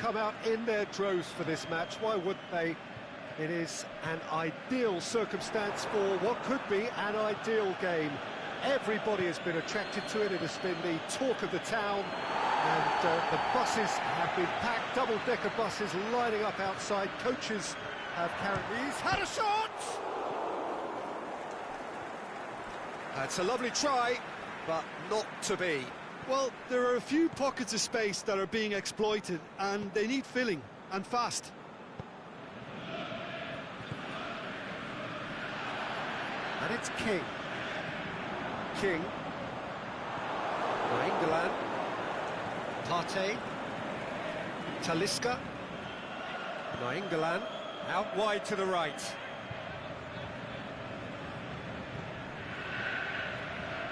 come out in their droves for this match. Why wouldn't they? It is an ideal circumstance for what could be an ideal game. Everybody has been attracted to it. It has been the talk of the town, and the buses have been packed, double-decker buses lining up outside. Coaches have carried these. Had a shot! That's a lovely try, but not to be. Well, there are a few pockets of space that are being exploited, and they need filling, and fast. And it's King. Nainggolan. Partey. Talisca. Nainggolan. Out wide to the right.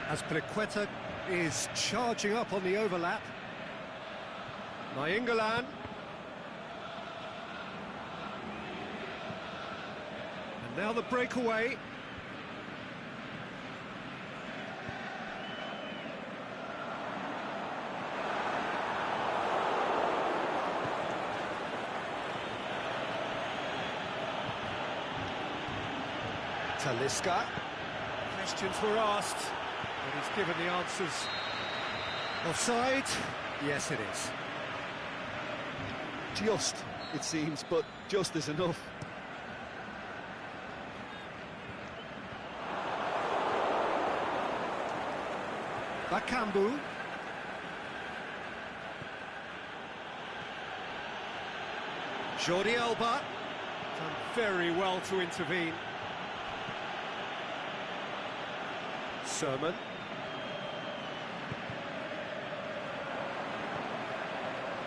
Azpilicueta is charging up on the overlap. Nainggolan. And now the breakaway. Talisca. Questions were asked, but he's given the answers. Offside? Yes, it is. Just, it seems, but just is enough. Bakambu. Jordi Alba. Done very well to intervene. Sermon.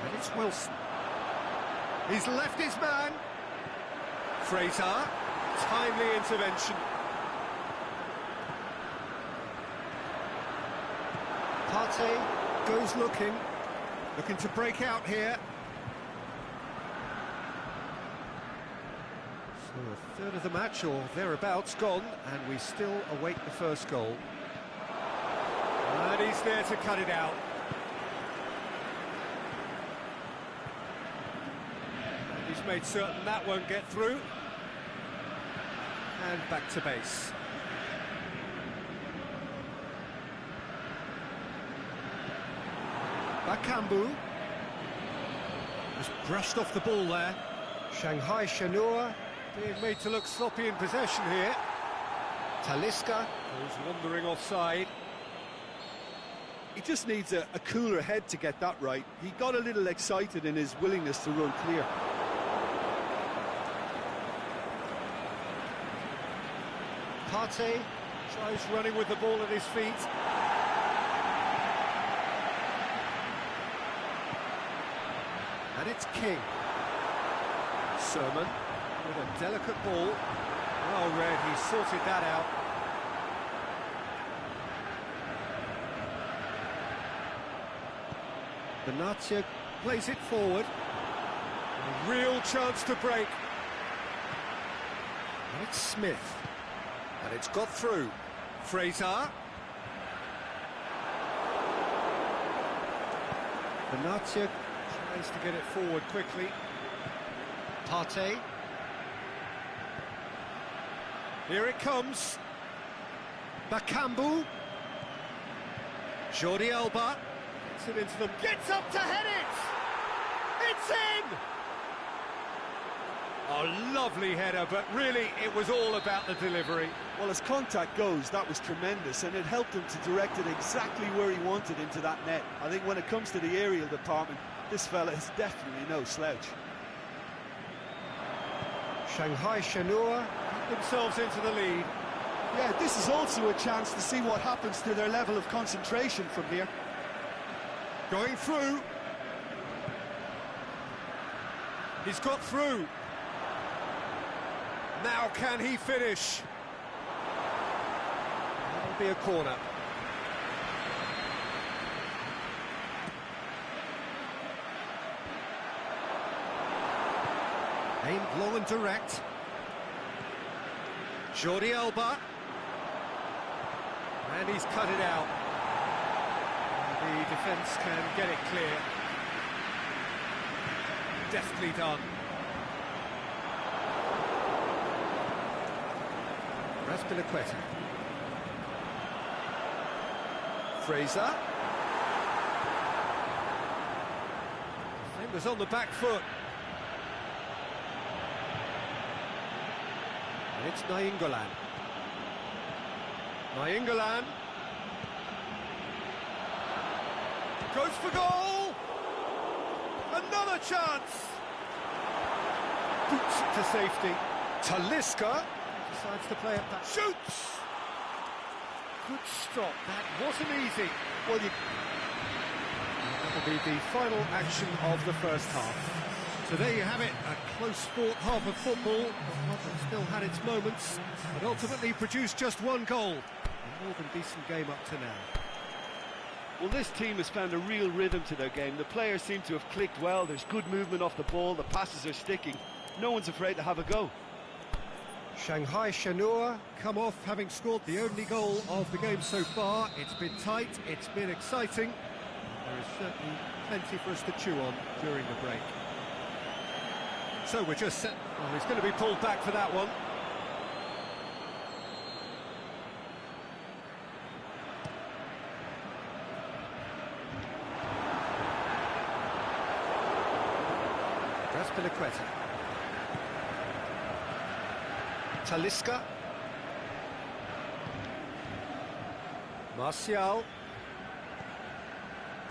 And it's Wilson. He's left his man. Fraser. Timely intervention. Partey goes looking to break out here. So a third of the match, or thereabouts, gone, and we still await the first goal. And he's there to cut it out. And he's made certain that won't get through. And back to base. Bakambu has brushed off the ball there. Shanghai Shenhua being made to look sloppy in possession here. Talisca was wandering offside. He just needs a cooler head to get that right. He got a little excited in his willingness to run clear. Partey tries running with the ball at his feet. And it's King. Sermon with a delicate ball. Well read, he sorted that out. Benatia plays it forward. A real chance to break. And it's Smith. And it's got through. Fraser. Benatia tries to get it forward quickly. Partey. Here it comes. Bakambu. Jordi Alba. Gets it into them. Gets up to head it! It's in! A lovely header, but really it was all about the delivery. Well, as contact goes, that was tremendous, and it helped him to direct it exactly where he wanted into that net. I think when it comes to the aerial department, this fella is definitely no slouch. Shanghai Shenhua put themselves into the lead. Yeah, this is also a chance to see what happens to their level of concentration from here. Going through. He's got through. Now can he finish? That'll be a corner. Aimed long and direct. Jordi Alba. And he's cut it out. And the defence can get it clear. deftly done. Raspilicueta. Fraser. Defenders on the back foot. And it's Nainggolan. Nainggolan. Goes for goal! Another chance! Boots it to safety. Talisca decides to play it back. Shoots! Good stop. That wasn't easy. Well, that'll be the final action of the first half. So there you have it, a close-fought half of football, one that still had its moments, but ultimately produced just one goal. A more than decent game up to now. Well, this team has found a real rhythm to their game. The players seem to have clicked well. There's good movement off the ball. The passes are sticking. No one's afraid to have a go. Shanghai Shenhua come off having scored the only goal of the game so far. It's been tight, it's been exciting. There is certainly plenty for us to chew on during the break. So we're just set. Well, he's going to be pulled back for that one. Raspilicueta. Talisca. Martial.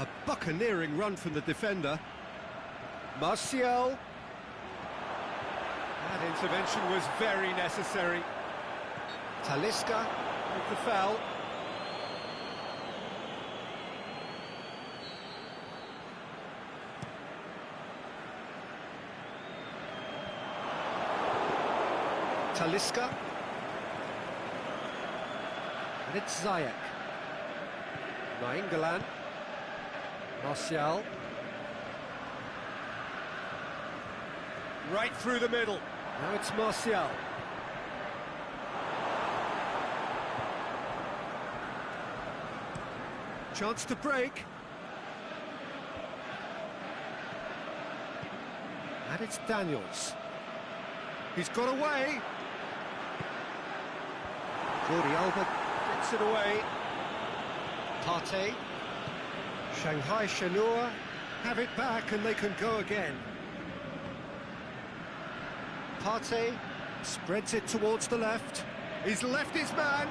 A buccaneering run from the defender. Martial. That intervention was very necessary. Talisca with the foul. Talisca. And it's Ziyech. Nainggolan. Martial. Right through the middle. Now it's Martial. Chance to break. And it's Daniels. He's got away. Jordi Alba gets it away. Partey. Shanghai Shenhua have it back and they can go again. Partey spreads it towards the left. He's left his man.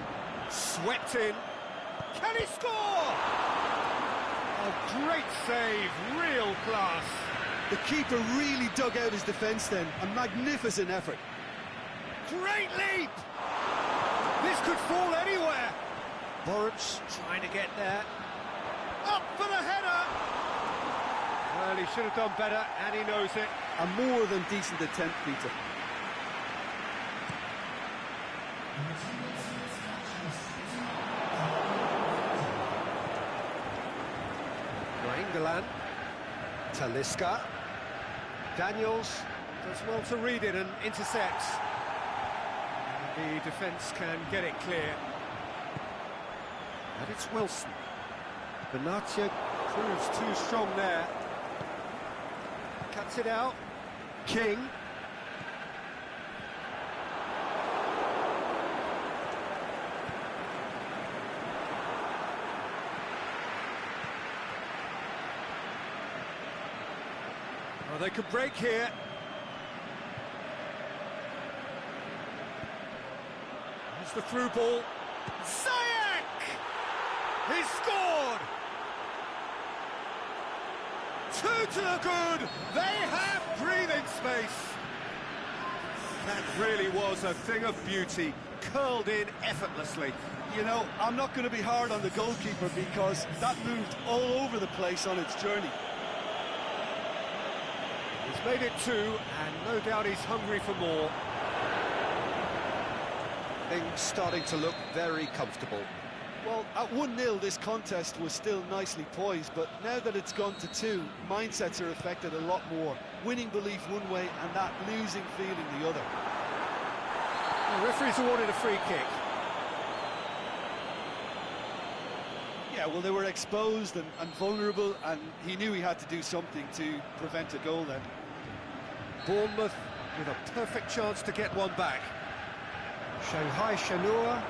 Swept in. Can he score? A great save, real class. The keeper really dug out his defence then. A magnificent effort. Great leap! This could fall anywhere. Boruc trying to get there. Up for the header! Well, he should have done better, and he knows it. A more than decent attempt, Peter. Nainggolan. Talisca. Daniels does well to read it and intercepts. And the defence can get it clear. And it's Wilson. Benatia proves too strong there. Cuts it out. King. Oh, they could break here. There's the through ball. Ziyech! He scored! 2 to the good. They have breathing space. That really was a thing of beauty, curled in effortlessly. You know, I'm not going to be hard on the goalkeeper because that moved all over the place on its journey. He's made it 2, and no doubt he's hungry for more. Things starting to look very comfortable. Well, at 1-0, this contest was still nicely poised, but now that it's gone to 2, mindsets are affected a lot more. Winning belief one way and that losing feeling the other. The referee's awarded a free kick. Yeah, well, they were exposed and vulnerable, and he knew he had to do something to prevent a goal then. Bournemouth with a perfect chance to get one back. Shanghai Shenhua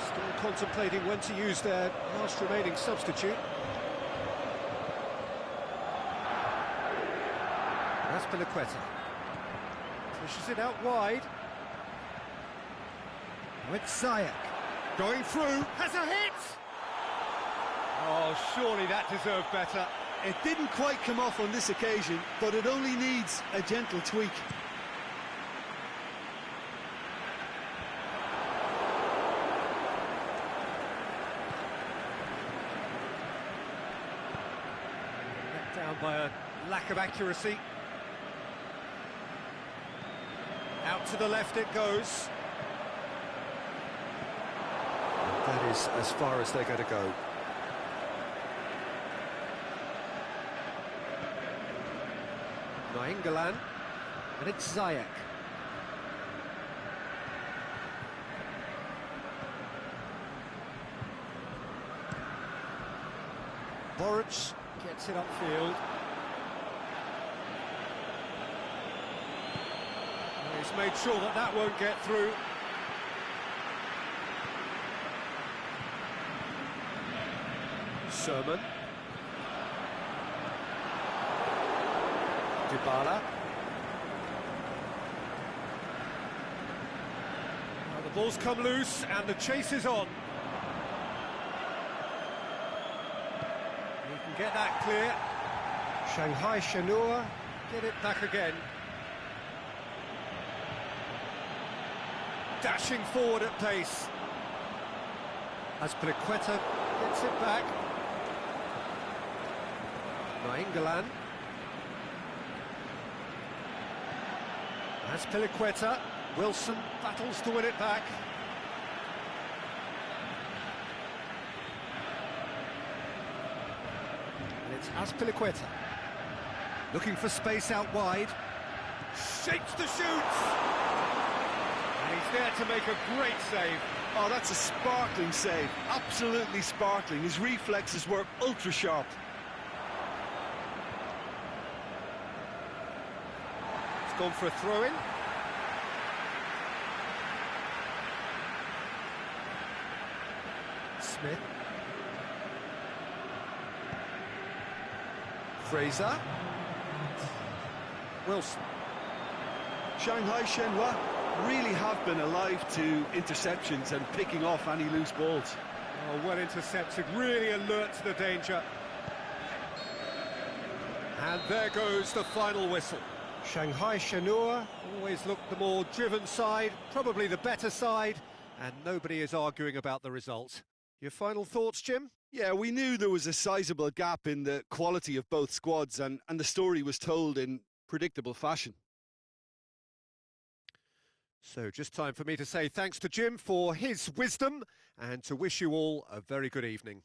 still contemplating when to use their last remaining substitute. Azpilicueta pushes it out wide. With Ziyech going through, has a hit! Oh, surely that deserved better. It didn't quite come off on this occasion, but it only needs a gentle tweak. Let down by a lack of accuracy. Out to the left it goes. That is as far as they're going to go. Nainggolan, and it's Ziyech. Boric gets it upfield. He's made sure that that won't get through. Sermon. Dybala. Well, the ball's come loose and the chase is on. He can get that clear. Shanghai Shenhua get it back again. Dashing forward at pace. Azpilicueta gets it back. Nainggolan. Azpilicueta. Wilson battles to win it back. And it's Azpilicueta. Looking for space out wide. Shapes to shoot! And he's there to make a great save. Oh, that's a sparkling save. Absolutely sparkling. His reflexes were ultra sharp. It's gone for a throw-in. Smith. Fraser. Wilson. Shanghai Shenhua really have been alive to interceptions and picking off any loose balls. Oh, well intercepted, really alert to the danger. And there goes the final whistle. Shanghai Shenhua always looked the more driven side, probably the better side, and nobody is arguing about the result. Your final thoughts, Jim? Yeah, we knew there was a sizable gap in the quality of both squads, and the story was told in predictable fashion. So just time for me to say thanks to Jim for his wisdom and to wish you all a very good evening.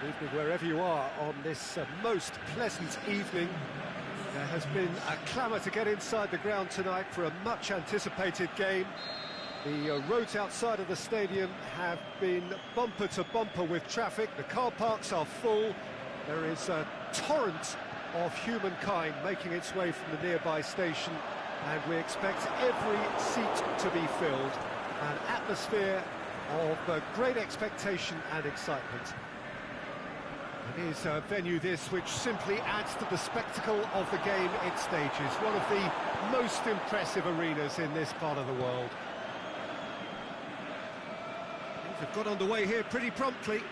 Good evening wherever you are on this most pleasant evening. There has been a clamour to get inside the ground tonight for a much anticipated game. The roads outside of the stadium have been bumper to bumper with traffic. The car parks are full. There is a torrent of humankind making its way from the nearby station, and we expect every seat to be filled. An atmosphere of great expectation and excitement. It is a venue this which simply adds to the spectacle of the game it stages. One of the most impressive arenas in this part of the world. Things have got underway here pretty promptly.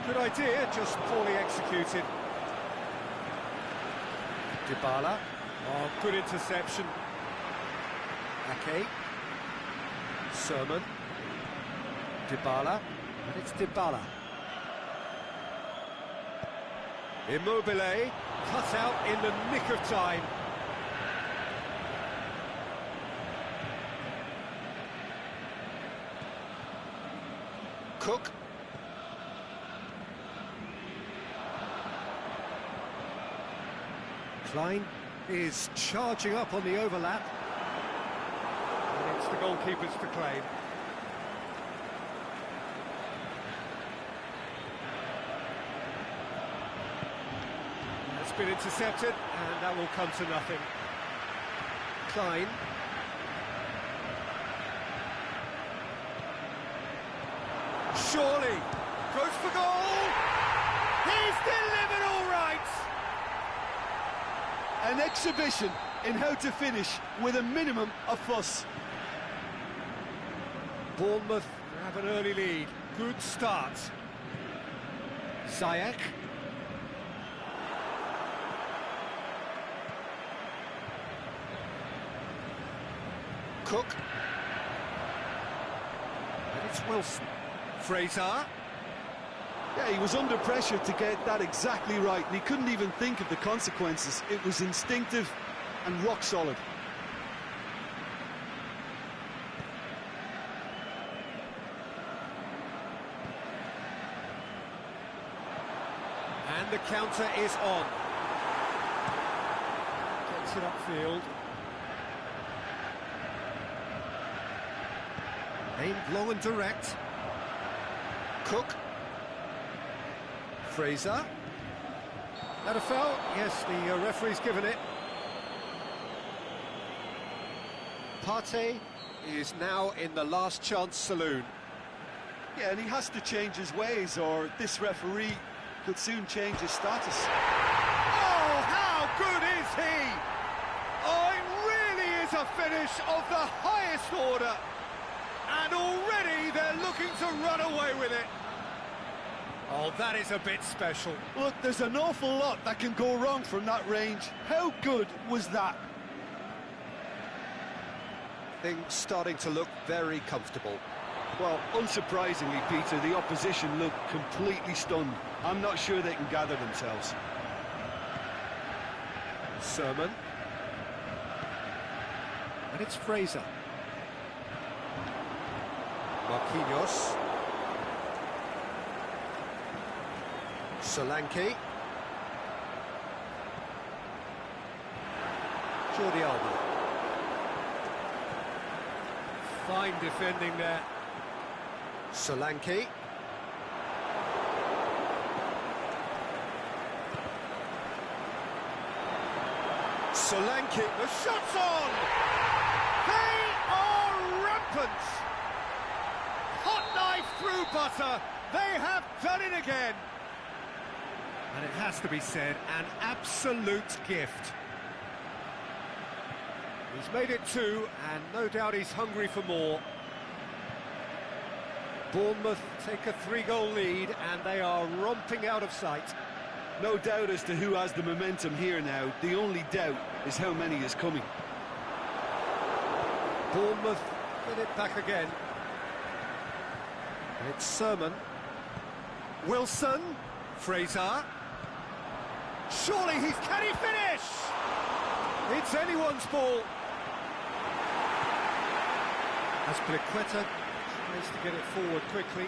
Good idea, just poorly executed. Dybala. Oh, good interception. Ake. Sermon. Dybala. And it's Dybala. Immobile. Cut out in the nick of time. Cook. Klein is charging up on the overlap. And it's the goalkeepers to claim. It's been intercepted, and that will come to nothing. Klein. Surely goes for goal. He's delivered all right. An exhibition in how to finish with a minimum of fuss. Bournemouth have an early lead. Good start. Ziyech. Cook. And it's Wilson. Fraser. Yeah, he was under pressure to get that exactly right, and he couldn't even think of the consequences. It was instinctive and rock solid. And the counter is on. Gets it upfield. Aimed low and direct. Cook. Fraser. That a foul? Yes, the referee's given it. Partey is now in the last chance saloon. Yeah, and he has to change his ways, or this referee could soon change his status. Oh, how good is he? Oh, it really is a finish of the highest order. And already they're looking to run away with it. Oh, that is a bit special. Look, there's an awful lot that can go wrong from that range. How good was that? Things starting to look very comfortable. Well, unsurprisingly, Peter, the opposition look completely stunned. I'm not sure they can gather themselves. Sermon. And it's Fraser. Marquinhos. Solanke. Jordi Alba. Fine defending there. Solanke. Solanke, the shot's on! They are rampant! Hot knife through butter, they have done it again! And it has to be said, an absolute gift. He's made it two, and no doubt he's hungry for more. Bournemouth take a 3-goal lead, and they are romping out of sight. No doubt as to who has the momentum here now. The only doubt is how many is coming. Bournemouth get it back again. And it's Sermon. Wilson. Fraser. Surely can he finish? It's anyone's ball. As Pliqueta Tries to get it forward quickly.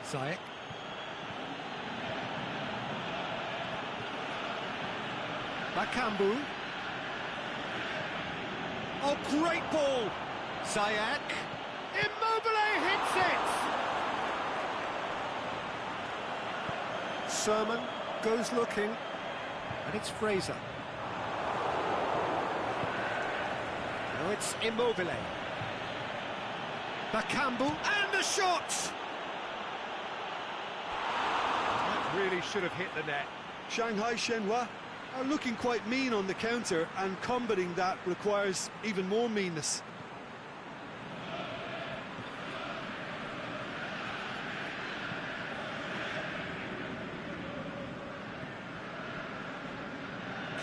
Ziyech. Bakambu. Oh, great ball! Ziyech. Immobile hits it! Sermon goes looking, and it's Fraser. Now it's Immobile. Bakambu, and the shot! That really should have hit the net. Shanghai Shenhua are looking quite mean on the counter, and combating that requires even more meanness.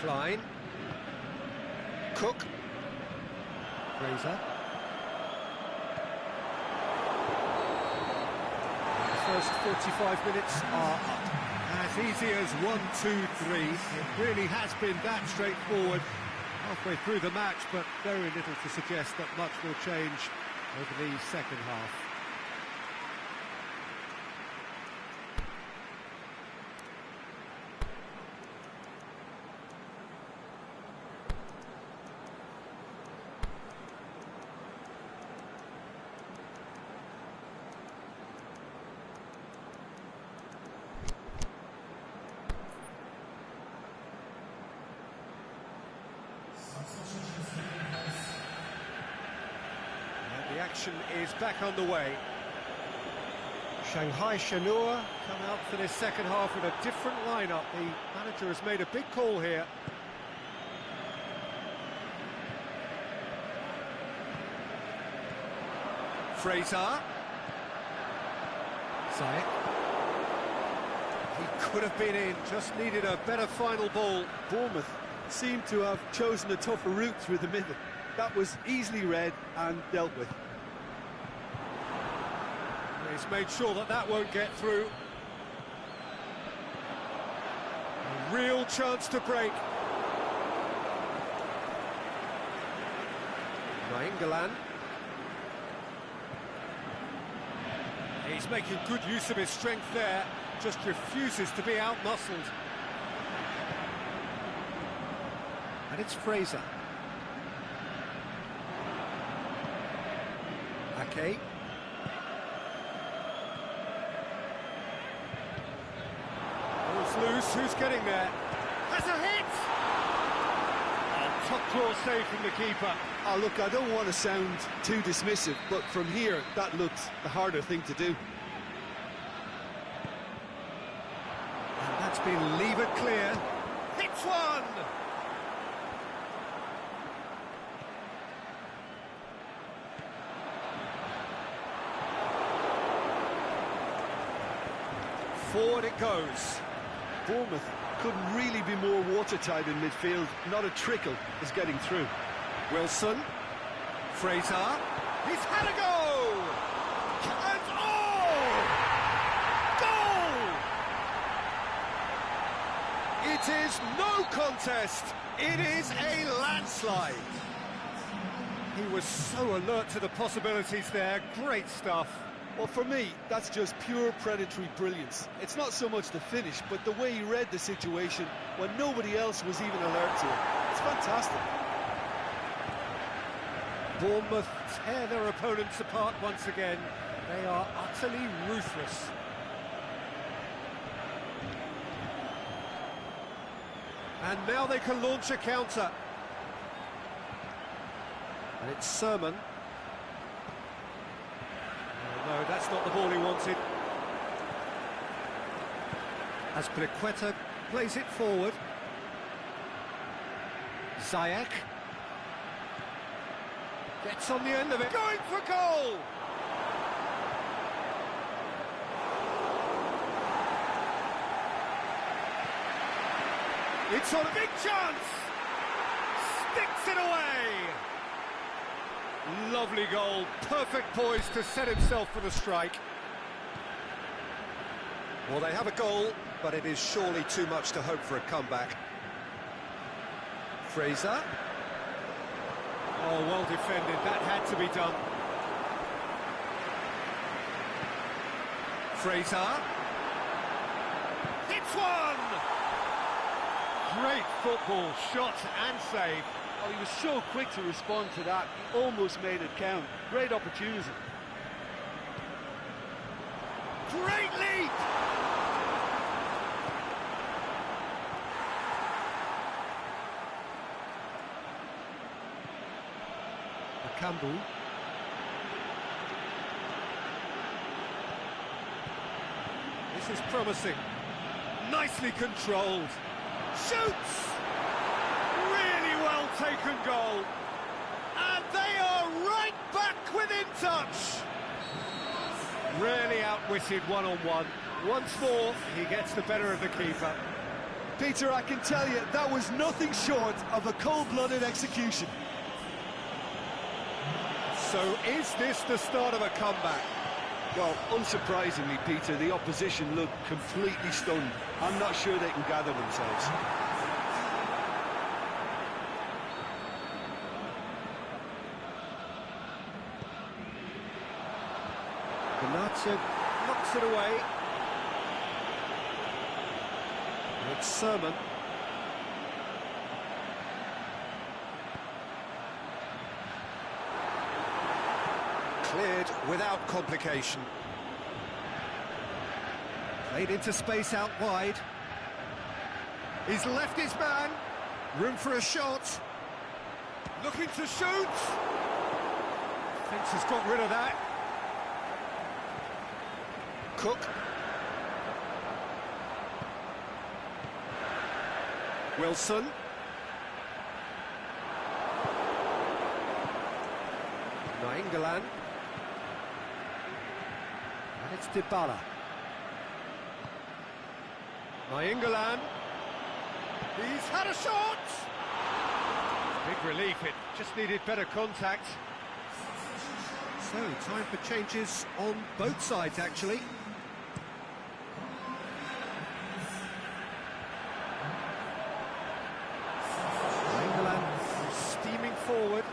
Klein. Cook. Fraser. The first 45 minutes are up. As easy as 1, 2, 3. It really has been that straightforward halfway through the match, but very little to suggest that much will change over the second half. And the action is back underway. Shanghai Shenhua come out for this second half with a different lineup. The manager has made a big call here. Fraser. Ziyech. He could have been in, just needed a better final ball. Bournemouth seemed to have chosen a tougher route through the middle. That was easily read and dealt with. He's made sure that that won't get through. A real chance to break. Nainggolan. He's making good use of his strength there, just refuses to be out-muscled. And it's Fraser. Ake. Ball's loose, who's getting there? Has a hit! Oh, top claw save from the keeper. Oh, look, I don't want to sound too dismissive, but from here, that looks the harder thing to do. And that's been levered clear. Hits one! Forward it goes. Bournemouth couldn't really be more watertight in midfield. Not a trickle is getting through. Wilson. Fraser. He's had a go! And oh! Goal! It is no contest. It is a landslide. He was so alert to the possibilities there. Great stuff. Well, for me, that's just pure predatory brilliance. It's not so much the finish, but the way he read the situation when nobody else was even alert to it. It's fantastic. Bournemouth tear their opponents apart once again. They are utterly ruthless. And now they can launch a counter. And it's Sermon. No, that's not the ball he wanted. As Azpilicueta plays it forward. Ziyech gets on the end of it. Going for goal! It's on a big chance! Sticks it away! Lovely goal, perfect poise to set himself for the strike. Well, they have a goal, but it is surely too much to hope for a comeback. Fraser. Oh, well defended, that had to be done. Fraser. Hits one! Great football, shot and save. Oh, he was so quick to respond to that, he almost made it count. Great opportunity. Great leap! Akambu. This is promising. Nicely controlled. Shoots! Really well taken goal. And they are right back within touch. Really outwitted one-on-one. Once more, he gets the better of the keeper. Peter, I can tell you, that was nothing short of a cold-blooded execution. So is this the start of a comeback? Well, unsurprisingly, Peter, the opposition looked completely stunned. I'm not sure they can gather themselves. Bernardo knocks it away. It's Sermon. Cleared without complication. Played into space out wide. He's left his man. Room for a shot. Looking to shoot. Thinks he's got rid of that. Cook. Wilson. Nainggolan. And it's Dybala. Nainggolan. He's had a shot! Big relief, it just needed better contact. So, time for changes on both sides, actually. Nainggolan steaming forward.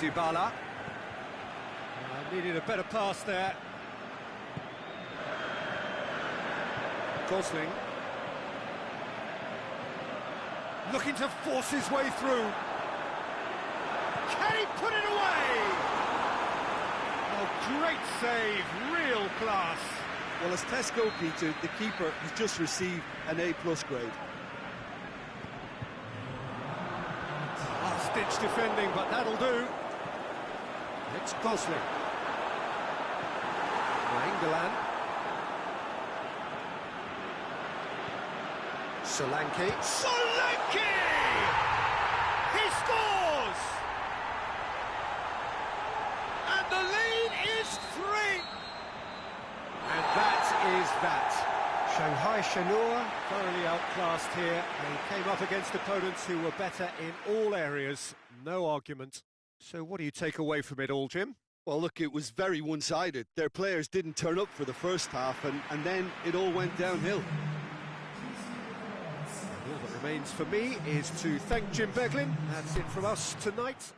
Dybala. Needed a better pass there. Gosling. Looking to force his way through. Can he put it away? Oh, great save, real class. Well, as tests go, Peter, the keeper has just received an A+ grade. Last-ditch defending, but that'll do. It's Gosling. Nainggolan. Solanke. Solanke! He scores! And the lead is 3! And that is that. Shanghai Shenhua thoroughly outclassed here. They came up against opponents who were better in all areas. No argument. So what do you take away from it all, Jim? Well, look, it was very one-sided. Their players didn't turn up for the first half, and then it all went downhill. All that remains for me is to thank Jim Beglin. That's it from us tonight.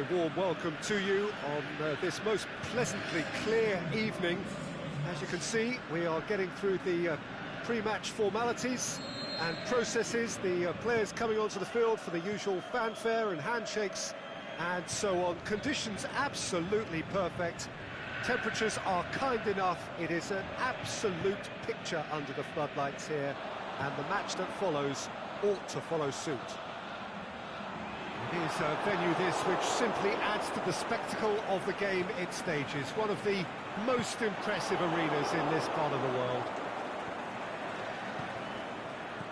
very warm welcome to you on this most pleasantly clear evening. As you can see, we are getting through the pre-match formalities and processes, the players coming onto the field for the usual fanfare and handshakes and so on. Conditions absolutely perfect. Temperatures are kind enough. It is an absolute picture under the floodlights here, and the match that follows ought to follow suit. It is a venue this which simply adds to the spectacle of the game it stages. One of the most impressive arenas in this part of the world.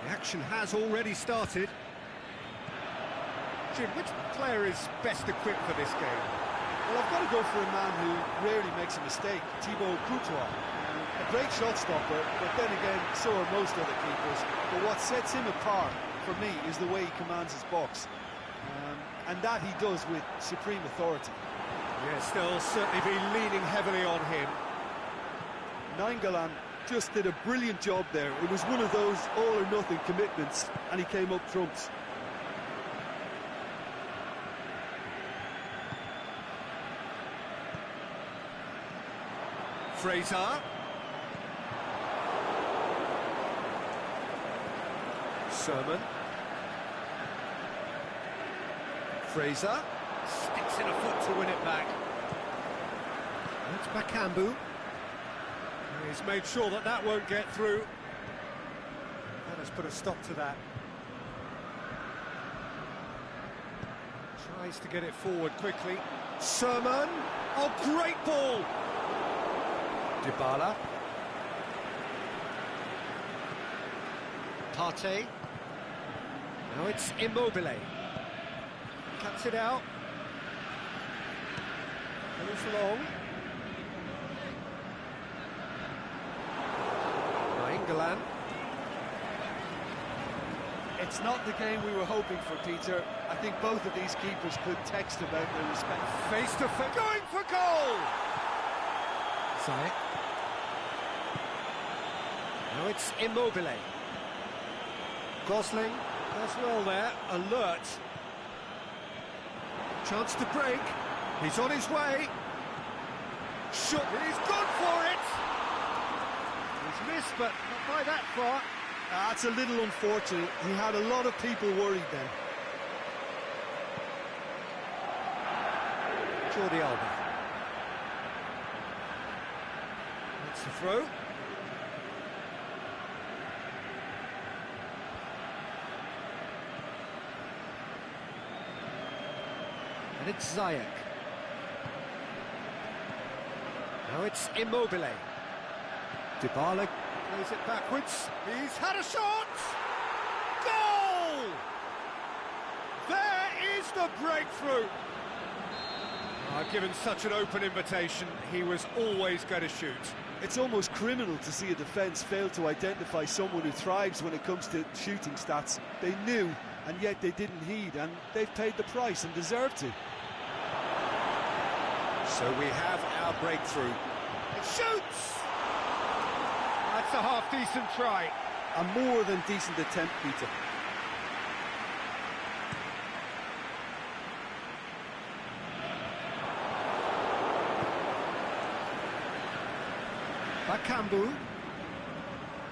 The action has already started. Jim, which player is best equipped for this game? Well, I've got to go for a man who rarely makes a mistake, Thibaut Courtois. A great shot stopper, but then again, so are most other keepers. But what sets him apart, for me, is the way he commands his box. And that he does with supreme authority. Yes, they'll certainly be leaning heavily on him. Nainggolan just did a brilliant job there. It was one of those all-or-nothing commitments, and he came up trumps. Fraser. Sermon. Fraser. Sticks in a foot to win it back. That's Bakambu. He's made sure that that won't get through. That has put a stop to that. Tries to get it forward quickly. Sermon. Oh, great ball! Dybala. Partey. Now it's Immobile. Cuts it out. Goes long. Nainggolan. It's not the game we were hoping for, Peter. I think both of these keepers could text about their respect. Face to face. Going for goal! Ziyech. Now it's Immobile. Gosling does well there. Alert. Chance to break. He's on his way. Shot. He's gone for it. He's missed, but not by that far. That's a little unfortunate. He had a lot of people worried then. Jordi Alba. That's the throw. And it's Ziyech. Now it's Immobile. Dybala plays it backwards. He's had a shot! Goal! There is the breakthrough! Given such an open invitation, he was always going to shoot. It's almost criminal to see a defence fail to identify someone who thrives when it comes to shooting stats. They knew, and yet they didn't heed, and they've paid the price and deserve to. So we have our breakthrough. It shoots! That's a half-decent try. A more than decent attempt, Peter. Bakambu.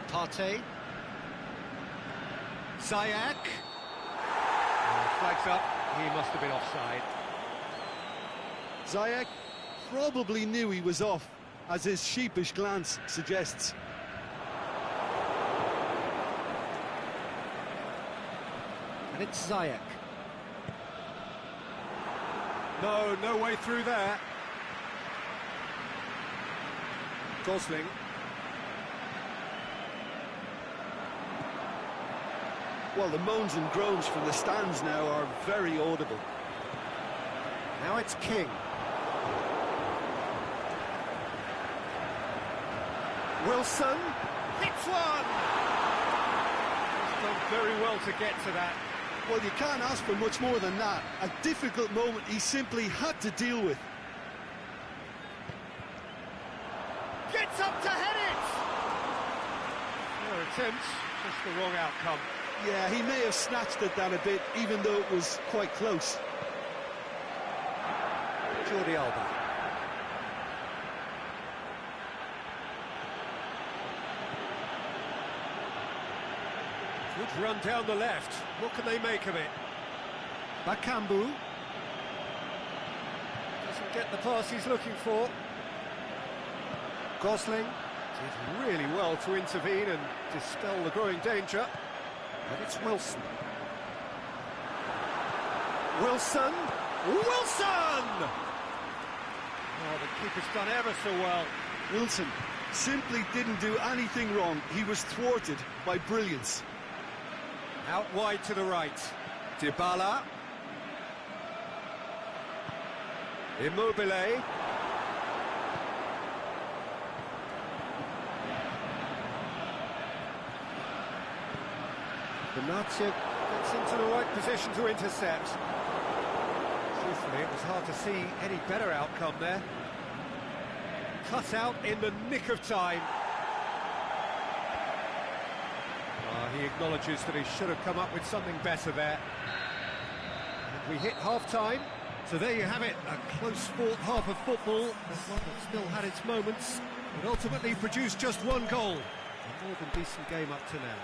Partey. Ziyech. Flags up. He must have been offside. Ziyech probably knew he was off, as his sheepish glance suggests. And it's Ziyech. No way through there. Gosling. Well, the moans and groans from the stands now are very audible. Now it's King. Wilson hits one! He's done very well to get to that. Well, you can't ask for much more than that. A difficult moment he simply had to deal with. Gets up to head it! No attempt, just the wrong outcome. Yeah, he may have snatched at that a bit, even though it was quite close. Jordi Alba. Good run down the left. What can they make of it? Bakambu. Doesn't get the pass he's looking for. Gosling did really well to intervene and dispel the growing danger. And it's Wilson. Wilson! Wilson! Oh, the keeper's done ever so well. Wilson simply didn't do anything wrong. He was thwarted by brilliance. Out wide to the right. Dybala. Immobile. Benatia gets into the right position to intercept. Truthfully, it was hard to see any better outcome there. Cut out in the nick of time. He acknowledges that he should have come up with something better there. And we hit half-time. So there you have it, a close-fought half of football. That one that still had its moments, but ultimately produced just one goal. A more than decent game up to now.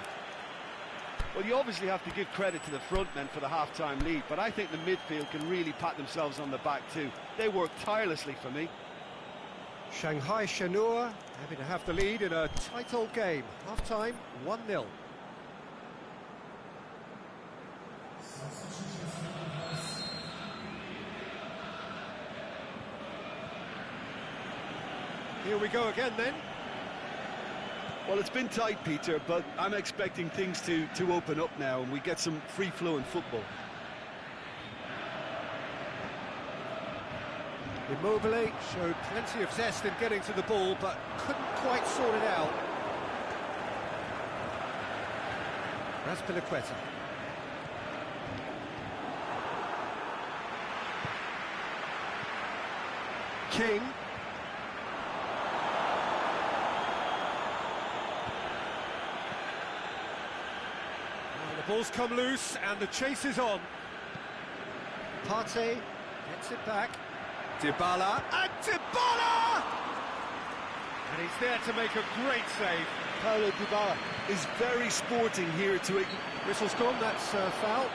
Well, you obviously have to give credit to the front men for the half-time lead, but I think the midfield can really pat themselves on the back too. They worked tirelessly for me. Shanghai Shenhua having to have the lead in a tight old game. Half-time, 1-0. Here we go again then. Well, it's been tight, Peter, but I'm expecting things to open up now and we get some free-flowing football. Immobile showed plenty of zest in getting to the ball, but couldn't quite sort it out. Azpilicueta. King. The ball's come loose and the chase is on. Partey gets it back. Dybala, and Dybala! And he's there to make a great save. Paulo Dybala is very sporting here to it. Whistle's gone, that's foul.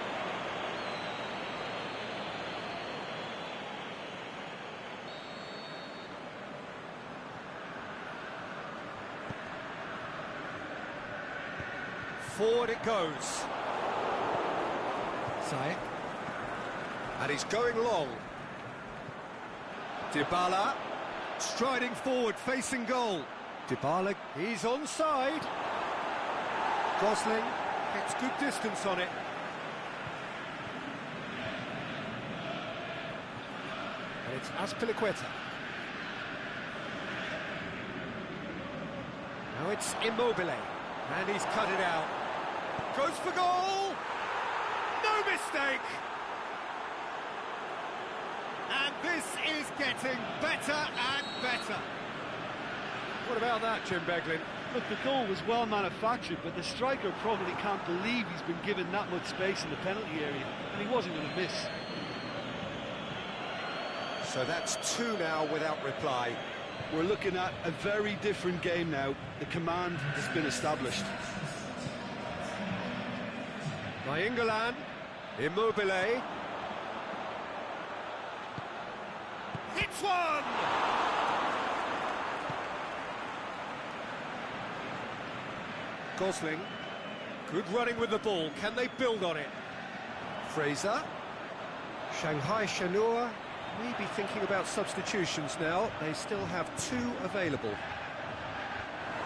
Forward it goes. Saïd. And he's going long. Dybala, striding forward, facing goal. Dybala, he's onside. Gosling gets good distance on it. And it's Azpilicueta. Now it's Immobile. And he's cut it out. Goes for goal! No mistake! And this is getting better and better. What about that, Jim Beglin? Look, the goal was well manufactured, but the striker probably can't believe he's been given that much space in the penalty area, and he wasn't going to miss. So that's two now without reply. We're looking at a very different game now. The command has been established. Nainggolan, Immobile. Hits one! Gosling, good running with the ball. Can they build on it? Fraser. Shanghai Shenhua may be thinking about substitutions now. They still have two available.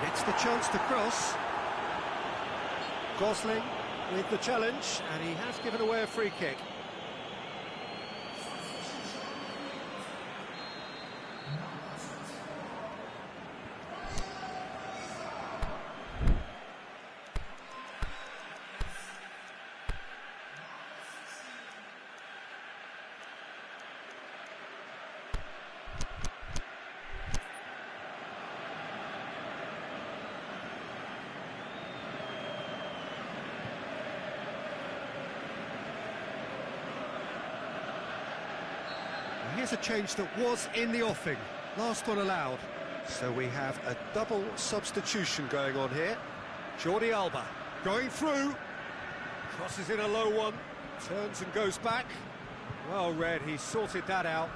Gets the chance to cross. Gosling with the challenge, and he has given away a free kick. here's a change that was in the offing. Last one allowed. So we have a double substitution going on here. Jordi Alba going through. Crosses in a low one. Turns and goes back. Well read, he sorted that out.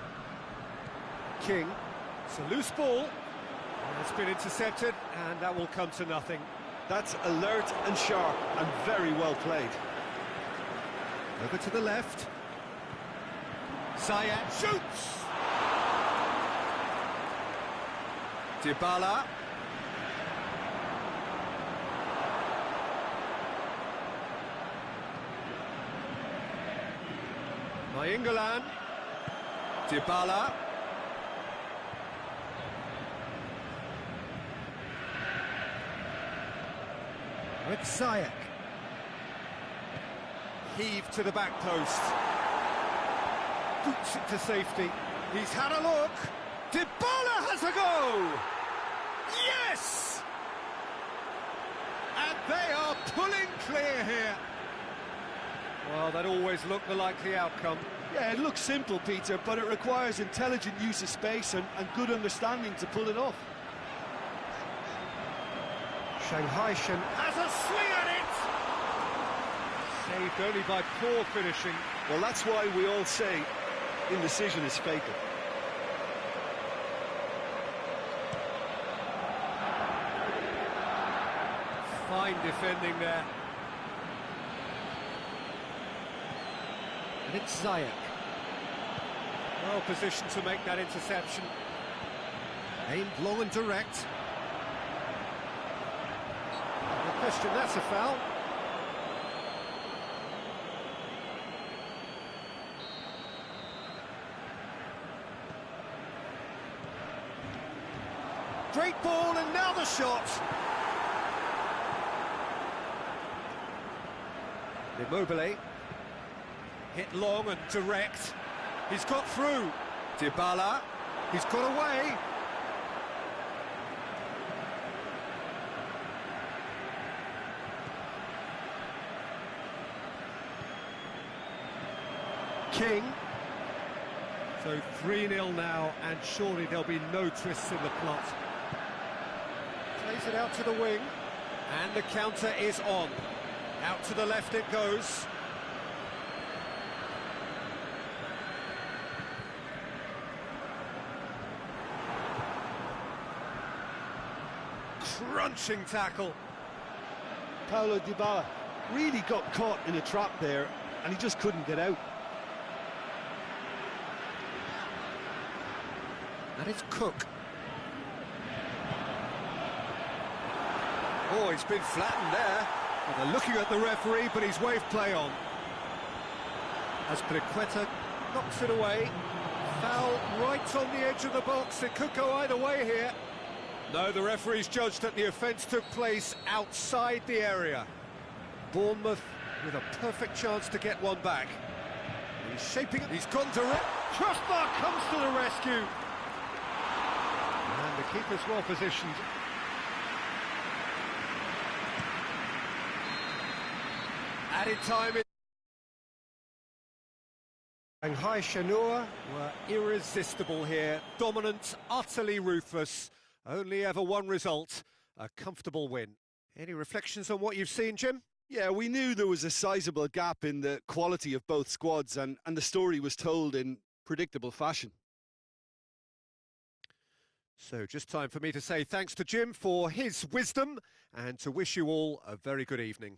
King. It's a loose ball. And it's been intercepted, and that will come to nothing. That's alert and sharp and very well played. Over to the left. Zayat shoots! Dybala. Nainggolan. Dybala. With Zayat. Heave to the back post. Boots it to safety. He's had a look. Dybala has a go! Yes! And they are pulling clear here. Well, that always looked the likely outcome. Yeah, it looks simple, Peter, but it requires intelligent use of space and good understanding to pull it off. Shanghai Shen has a swing at it! Saved only by poor finishing. Well, that's why we all say indecision is fatal. Fine defending there. And it's Zayat. Well positioned to make that interception. Aimed long and direct. No question, that's a foul. Great ball, and now the shot. Immobile. Hit long and direct. He's got through. Dybala. He's got away. King. So 3-0 now, and surely there'll be no twists in the plot. Plays it out to the wing, and the counter is on. Out to the left it goes. Crunching tackle. Paulo Dybala really got caught in a trap there, and he just couldn't get out. And it's Cook. Oh, he's been flattened there. Well, they're looking at the referee, but he's waved play on. As Pliqueta knocks it away. Foul right on the edge of the box. It could go either way here. No, the referee's judged that the offence took place outside the area. Bournemouth with a perfect chance to get one back. He's shaping it. He's gone direct. Crossbar comes to the rescue. And the keeper's well positioned. Added time in. Shanghai Shenhua were irresistible here. Dominant, utterly ruthless. Only ever one result, a comfortable win. Any reflections on what you've seen, Jim? Yeah, we knew there was a sizable gap in the quality of both squads, and the story was told in predictable fashion. So just time for me to say thanks to Jim for his wisdom and to wish you all a very good evening.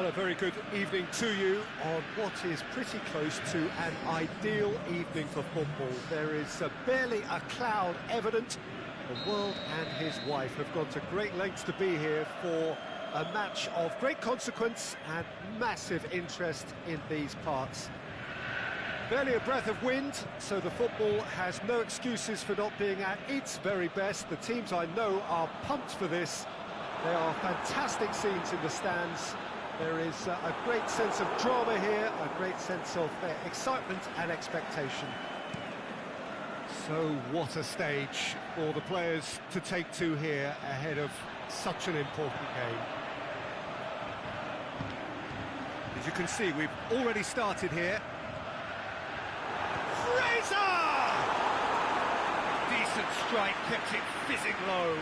Well, a very good evening to you on what is pretty close to an ideal evening for football. There is barely a cloud evident. The world and his wife have gone to great lengths to be here for a match of great consequence and massive interest in these parts. Barely a breath of wind, so the football has no excuses for not being at its very best. The teams I know are pumped for this. There are fantastic scenes in the stands. There is a great sense of drama here, a great sense of excitement and expectation. So what a stage for the players to take to here ahead of such an important game. As you can see, we've already started here. Fraser! Decent strike, kept it fizzing low.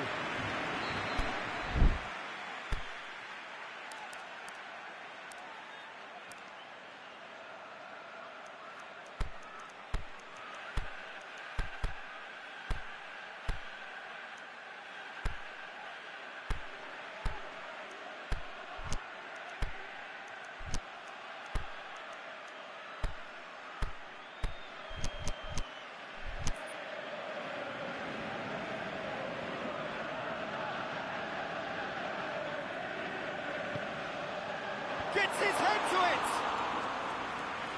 Gets his head to it!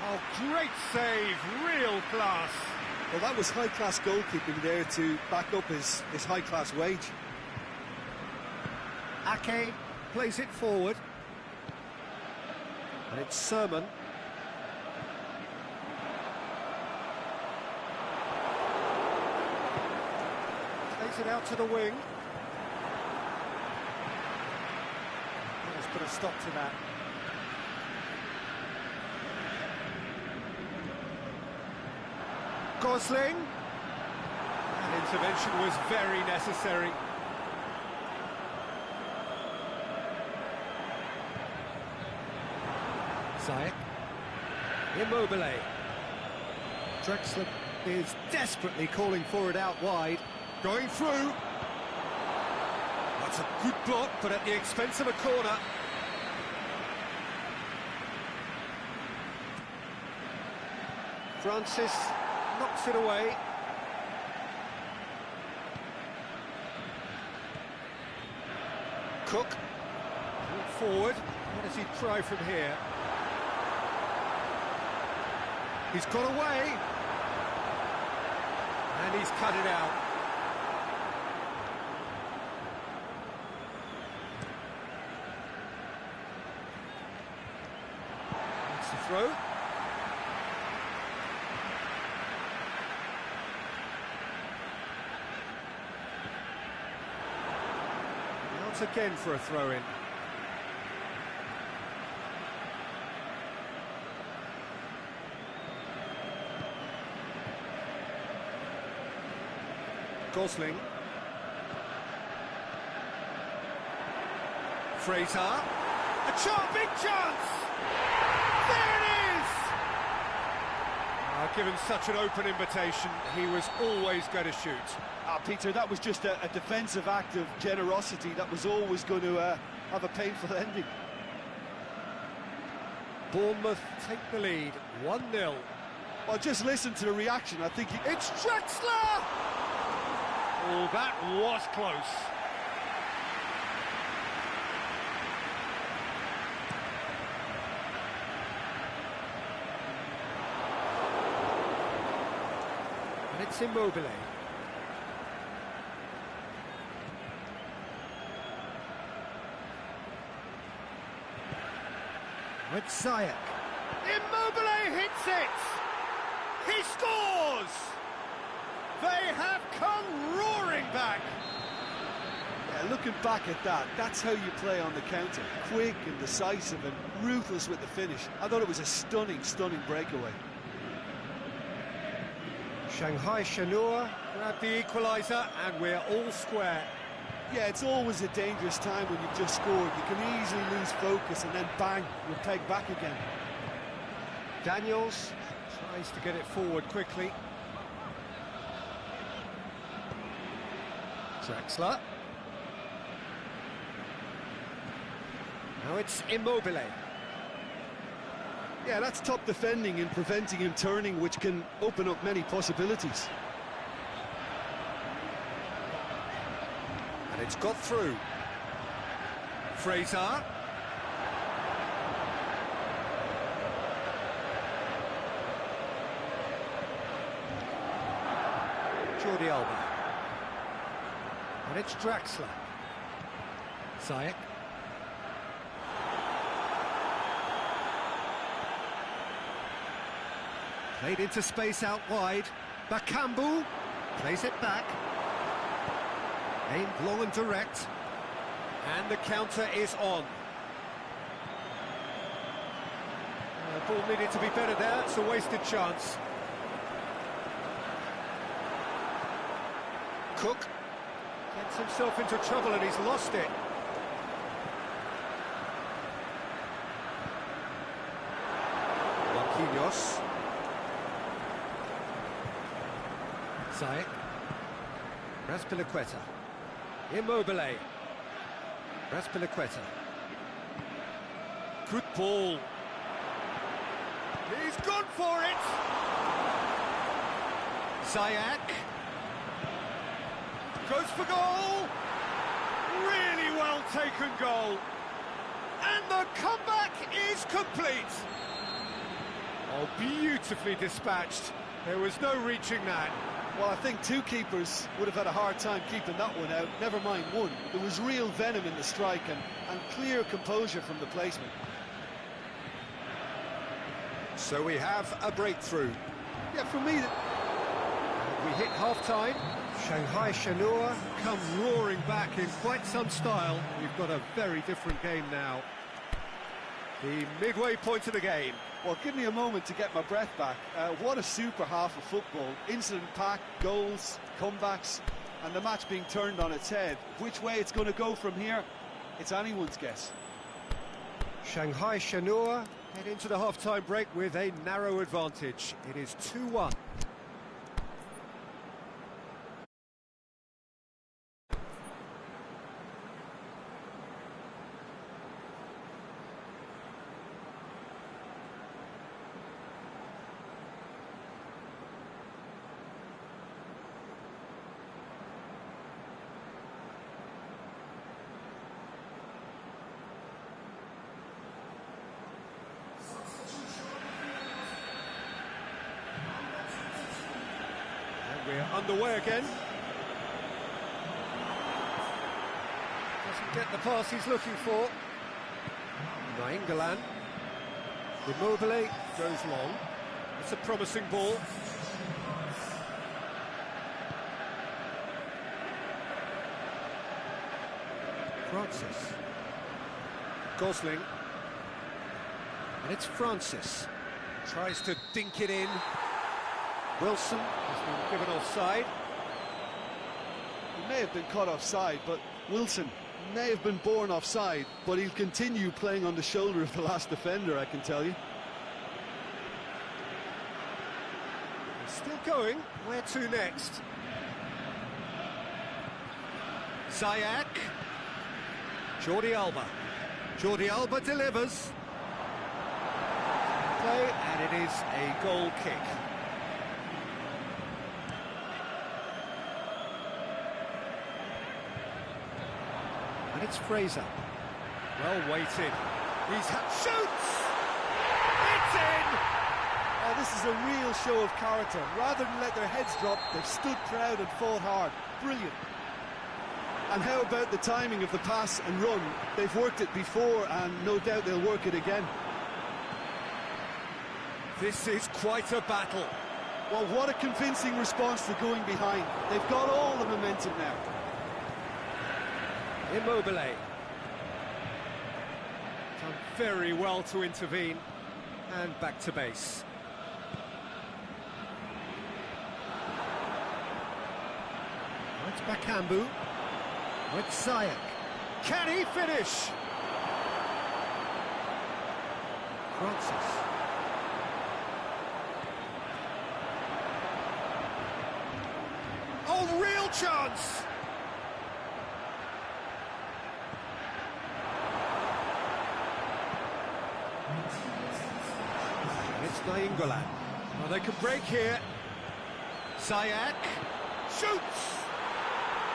Oh, great save, real class. Well, that was high-class goalkeeping there to back up his high-class wage. Ake plays it forward. And it's Sermon. Plays it out to the wing. Let's put a stop to that. Gosling. That intervention was very necessary. Ziyech. Immobile. Drexler is desperately calling for it out wide. Going through. That's a good block, but at the expense of a corner. Francis knocks it away. Cook. Forward. What does he try from here? He's got away. And he's cut it out. That's the throw. Once again for a throw-in. Gosling. Fraser. A chance, big chance! There it is! Given such an open invitation, he was always going to shoot. Peter, that was just a defensive act of generosity that was always going to have a painful ending. Bournemouth take the lead, 1-0. Well, just listen to the reaction. I think It's Drexler! Oh, that was close. And it's Immobile. It's Ziyech. Immobile hits it! He scores! They have come roaring back! Yeah, looking back at that, that's how you play on the counter. Quick and decisive and ruthless with the finish. I thought it was a stunning, stunning breakaway. Shanghai Shenhua grabbed the equaliser, and we're all square. Yeah, it's always a dangerous time when you've just scored. You can easily lose focus and then bang, you're pegged back again. Daniels tries to get it forward quickly. Drexler. Now it's Immobile. Yeah, that's top defending and preventing him turning, which can open up many possibilities. And it's got through. Fraser. Jordi Alba. And it's Draxler. Ziyech. Played into space out wide. Bakambu plays it back. Aimed long and direct. And the counter is on. The ball needed to be better there. It's a wasted chance. Cook gets himself into trouble and he's lost it. Marquinhos. Ziyech. Raspilicueta. Immobile. Raspilicueta. Good ball. He's gone for it! Ziyech. Goes for goal! Really well taken goal. And the comeback is complete. Oh, beautifully dispatched. There was no reaching that. Well, I think two keepers would have had a hard time keeping that one out, never mind one. There was real venom in the strike and clear composure from the placement. So we have a breakthrough. Yeah, for me... We hit half-time. Shanghai Shenhua come roaring back in quite some style. We've got a very different game now. The midway point of the game. Well, give me a moment to get my breath back. What a super half of football. Incident-packed, goals, comebacks, and the match being turned on its head. Which way it's going to go from here, it's anyone's guess. Shanghai Shenhua head into the half-time break with a narrow advantage. It is 2-1. We're underway again. Doesn't get the pass he's looking for. Nainggolan. Immobile goes long. It's a promising ball. Francis. Gosling. And it's Francis. Tries to dink it in. Wilson has been given offside. He may have been caught offside, but Wilson may have been born offside, but he'll continue playing on the shoulder of the last defender, I can tell you. Still going. Where to next? Ziyech. Jordi Alba. Jordi Alba delivers. Play, and it is a goal kick. And it's Fraser. Well weighted. Shoots! It's in! Oh, this is a real show of character. Rather than let their heads drop, they've stood proud and fought hard. Brilliant. And how about the timing of the pass and run? They've worked it before, and no doubt they'll work it again. This is quite a battle. Well, what a convincing response to going behind. They've got all the momentum now. Immobile. Done very well to intervene. And back to base. It's Bakambu. It's Ziyech. Can he finish? Francis. Oh, real chance! It's Nainggolan. Well, they can break here. Sayak shoots!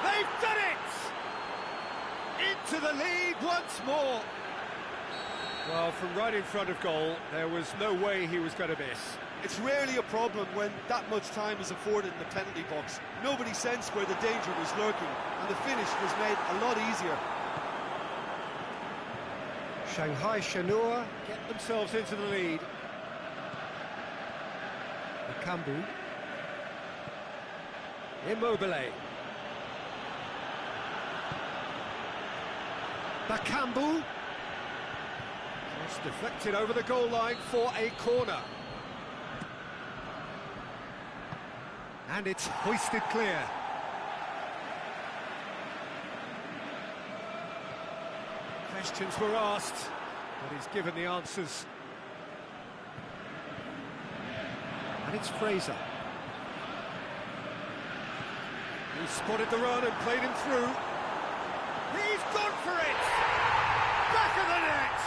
They've done it! Into the lead once more. Well, from right in front of goal, there was no way he was going to miss. It's rarely a problem when that much time is afforded in the penalty box. Nobody sensed where the danger was lurking, and the finish was made a lot easier. Shanghai Shenhua. Get themselves into the lead. Bakambu. Immobile. Bakambu. Just deflected over the goal line for a corner. And it's hoisted clear. Questions were asked, but he's given the answers. And it's Fraser. He spotted the run and played him through. He's gone for it! Back of the net!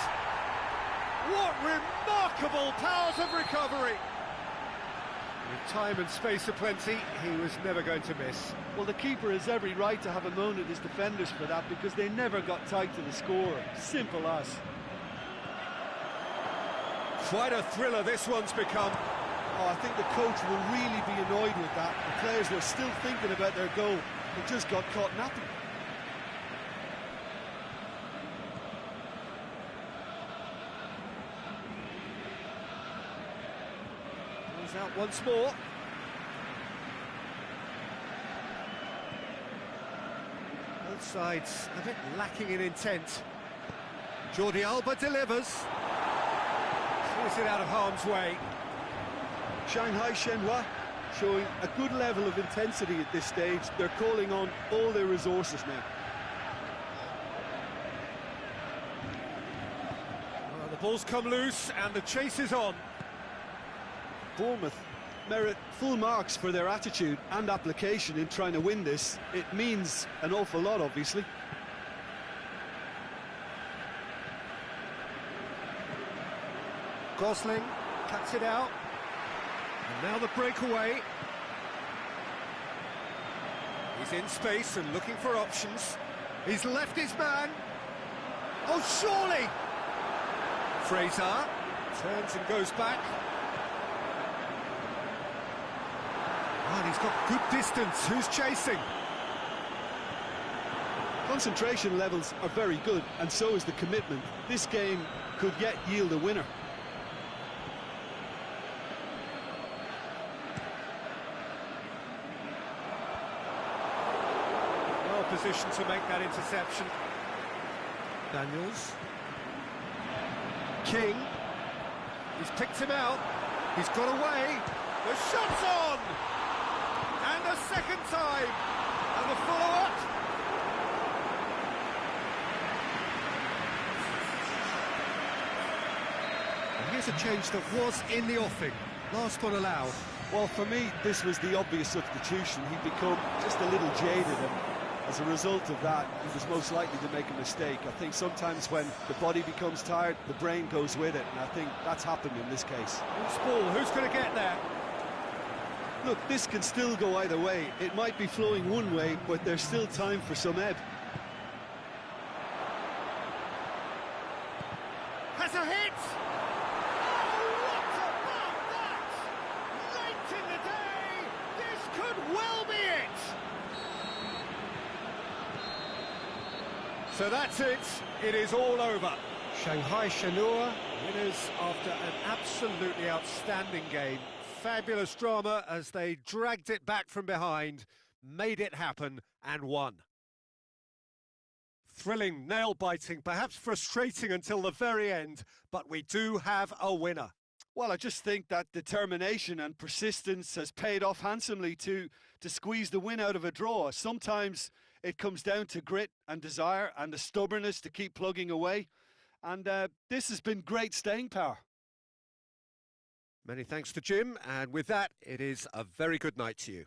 What remarkable powers of recovery! With time and space aplenty, he was never going to miss. Well, the keeper has every right to have a moan at his defenders for that, because they never got tight to the scorer. Simple as. Quite a thriller this one's become. Oh, I think the coach will really be annoyed with that. The players were still thinking about their goal. They just got caught napping. He's out once more. Both sides a bit lacking in intent. Jordi Alba delivers. Clears it out of harm's way. Shanghai Shenhua showing a good level of intensity at this stage. They're calling on all their resources now. Well, the ball's come loose and the chase is on. Bournemouth merit full marks for their attitude and application in trying to win this. It means an awful lot, obviously. Gosling cuts it out. And now the breakaway. He's in space and looking for options. He's left his man. Oh, surely! Fraser turns and goes back. And he's got good distance. Who's chasing? Concentration levels are very good, and so is the commitment. This game could yet yield a winner. Well positioned to make that interception. Daniels. King. He's picked him out. He's got away. The shot's on! And a second time. And the follow-up. And here's a change that was in the offing. Last one allowed. Well, for me, this was the obvious substitution. He'd become just a little jaded, and as a result of that, he was most likely to make a mistake. I think sometimes when the body becomes tired, the brain goes with it, and I think that's happened in this case. Loose ball, who's going to get there? Look, this can still go either way. It might be flowing one way, but there's still time for some ebb. Has a hit! Oh, what about that? Late in the day, this could well be it! So that's it, it is all over. Shanghai Shenhua. Winners after an absolutely outstanding game. Fabulous drama as they dragged it back from behind, made it happen and won. Thrilling, nail-biting, perhaps frustrating until the very end, but we do have a winner. Well, I just think that determination and persistence has paid off handsomely to squeeze the win out of a draw. Sometimes it comes down to grit and desire and the stubbornness to keep plugging away. And this has been great staying power. Many thanks to Jim, and with that, it is a very good night to you.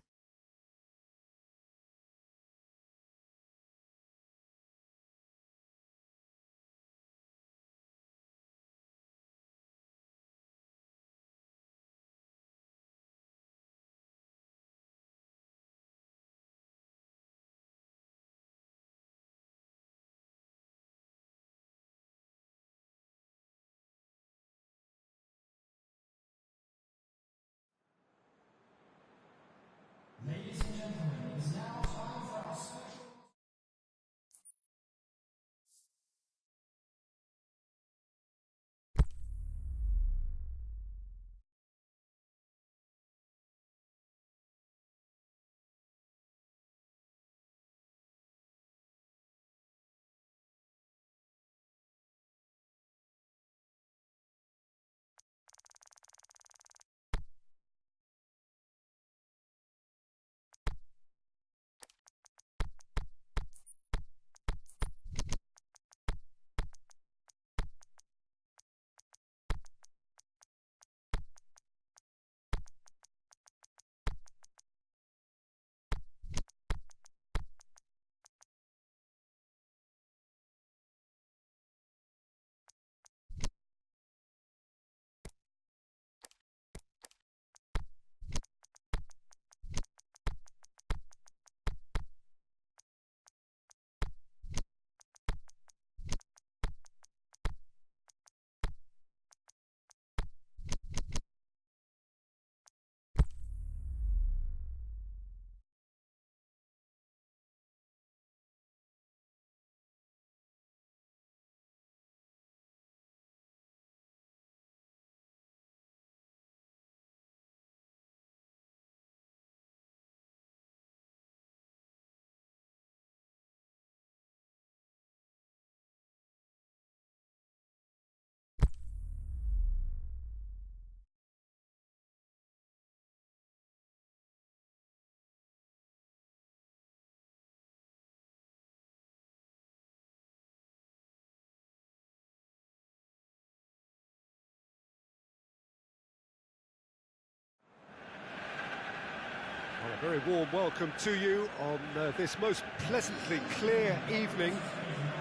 Very warm welcome to you on this most pleasantly clear evening.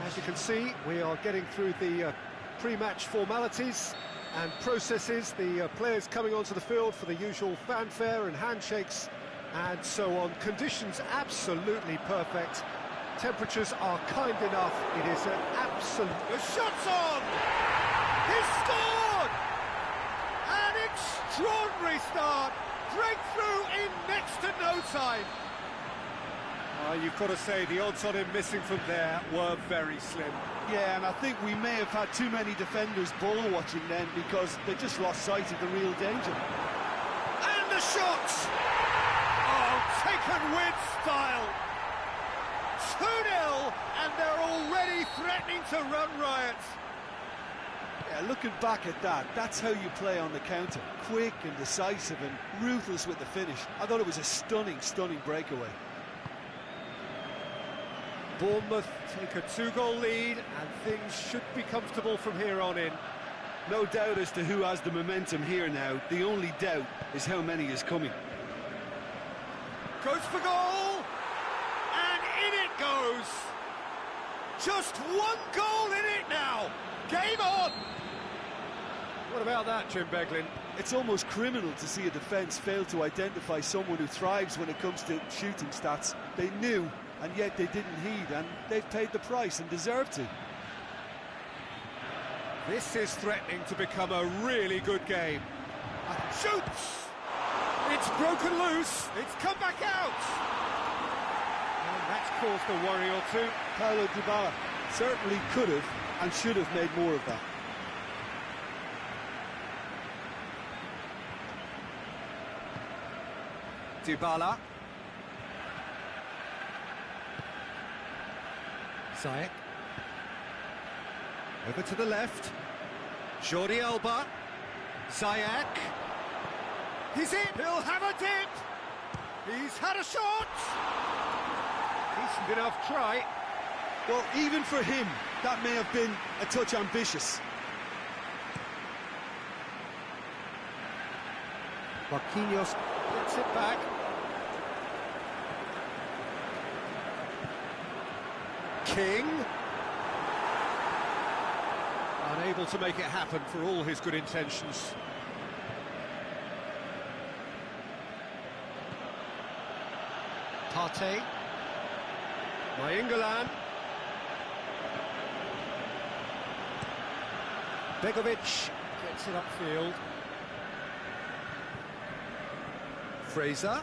As you can see, we are getting through the pre-match formalities and processes, the players coming onto the field for the usual fanfare and handshakes and so on. Conditions absolutely perfect. Temperatures are kind enough. It is an absolute... The shot's on! He's scored! An extraordinary start! Breakthrough in next to no time! You've got to say, the odds on him missing from there were very slim. Yeah, and I think we may have had too many defenders ball-watching then because they just lost sight of the real danger. And the shot! Oh, taken with style! 2-0, and they're already threatening to run riot. Yeah, looking back at that, that's how you play on the counter. Quick and decisive and ruthless with the finish. I thought it was a stunning, stunning breakaway. Bournemouth take a 2-goal lead, and things should be comfortable from here on in. No doubt as to who has the momentum here now. The only doubt is how many is coming. Goes for goal, and in it goes. Just one goal in it now. Game on. What about that, Jim Beglin? It's almost criminal to see a defence fail to identify someone who thrives when it comes to shooting stats. They knew, and yet they didn't heed, and they've paid the price and deserve to. This is threatening to become a really good game. Shoots! It's broken loose. It's come back out. And that's caused a worry or two. Paulo Dybala certainly could have and should have made more of that. Dybala. Ziyech. Over to the left. Jordi Alba. Ziyech. He's in. He'll have a dip. He's had a shot. Decent enough try. Well, even for him, that may have been a touch ambitious. Marquinhos gets it back. King. Unable to make it happen for all his good intentions. Partey. Nainggolan. Begovic gets it upfield. Fraser.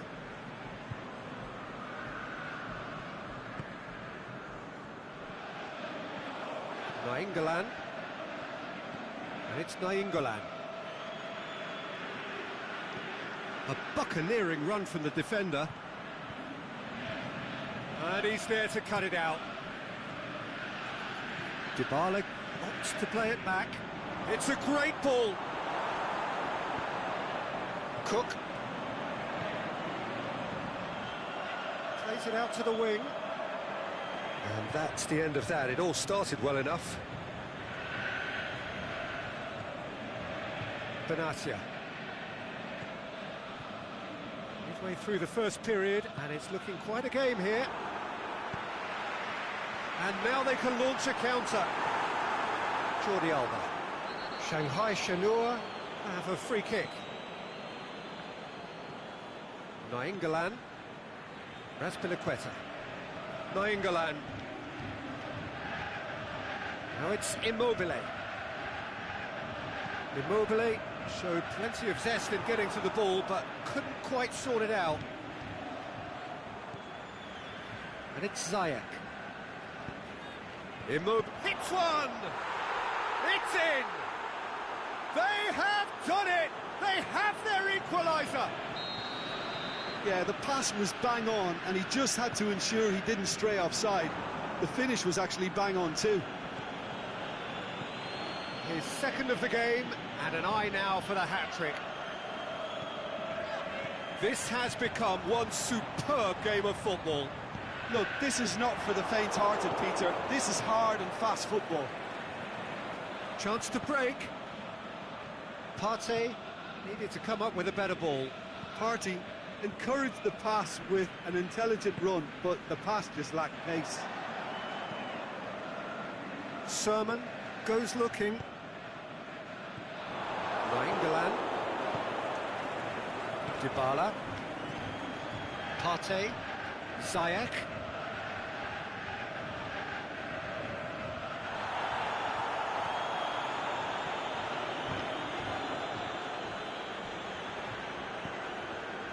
Nainggolan. And it's Nainggolan. A buccaneering run from the defender. And he's there to cut it out. Dybala opts to play it back. It's a great ball. Cook. Plays it out to the wing. And that's the end of that. It all started well enough. Benatia. Midway through the first period, and it's looking quite a game here. And now they can launch a counter. Jordi Alba. Shanghai Shenhua have a free kick. Nainggolan. Raspilicueta. Nainggolan. Now it's Immobile. Immobile showed plenty of zest in getting to the ball, but couldn't quite sort it out. And it's Ziyech. Immobile Hits one. It's in. They have done it. They have their equaliser. Yeah, the pass was bang on, and he just had to ensure he didn't stray offside. The finish was actually bang on too. His second of the game, and an eye now for the hat-trick. This has become one superb game of football. Look, this is not for the faint-hearted, Peter. This is hard and fast football. Chance to break. Partey needed to come up with a better ball. Partey encouraged the pass with an intelligent run, but the pass just lacked pace. Sermon goes looking. Nainggolan. Dybala. Partey. Ziyech.